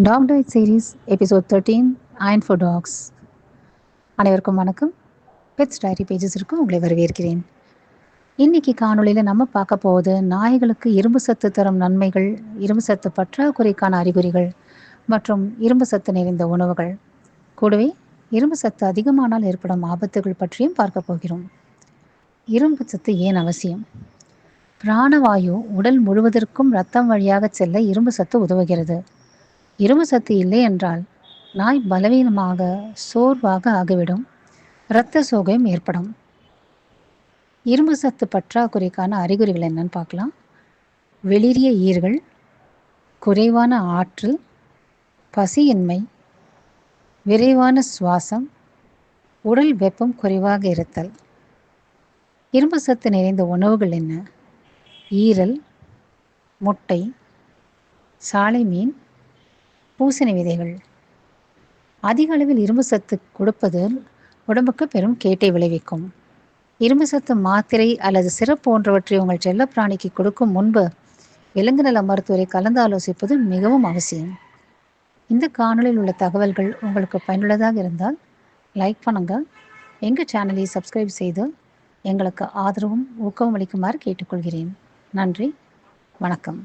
Talk diet series episode 13 iron for dogs. அனைவருக்கும் வணக்கம். Pets diary பேஜஸிற்கு உங்களை வரவேற்கிறேன். இன்னைக்கு காணொளியில் நம்ம பார்க்க போவது நாய்களுக்கு இரும்பு சத்து தரும் நன்மைகள், இரும்பு சத்து பற்றாக்குறைக்கான அறிகுறிகள் மற்றும் இரும்பு சத்து நிறைந்த உணவுகள், கூடவே இரும்பு சத்து அதிகமானால் ஏற்படும் ஆபத்துகள் பற்றியும் பார்க்க போகிறோம். இரும்பு சத்து ஏன் அவசியம்? பிராணவாயு உடல் முழுவதற்கும் இரத்தம் வழியாக செல்ல இரும்பு சத்து உதவுகிறது. இரும்பு சத்து இல்லை என்றால் நாய் பலவீனமாக, சோர்வாக ஆகிவிடும். இரத்த சோகையும் ஏற்படும். இரும்பு சத்து பற்றாக்குறைக்கான அறிகுறிகள் என்னன்னு பார்க்கலாம். வெளிரிய ஈர்கள், குறைவான ஆற்றல், பசியின்மை, விரைவான சுவாசம், உடல் வெப்பம் குறைவாக இருத்தல். இரும்பு சத்து நிறைந்த உணவுகள் என்ன? ஈரல், முட்டை, சாலை மீன், பூசணி விதைகள். அதிக அளவில் இரும்பு சத்து கொடுப்பது உடம்புக்கு பெரும் கேட்டை விளைவிக்கும். இரும்பு சத்து மாத்திரை அல்லது சிரப் போன்றவற்றை உங்கள் செல்ல பிராணிக்கு கொடுக்கும் முன்பு விலங்கு நல மருத்துவரை கலந்து ஆலோசிப்பது மிகவும் அவசியம். இந்த காணொலியில் உள்ள தகவல்கள் உங்களுக்கு பயனுள்ளதாக இருந்தால் லைக் பண்ணுங்க, எங்கள் சேனலை சப்ஸ்கிரைப் செய்து எங்களுக்கு ஆதரவும் ஊக்கமும் அளிக்குமாறு கேட்டுக்கொள்கிறேன். நன்றி, வணக்கம்.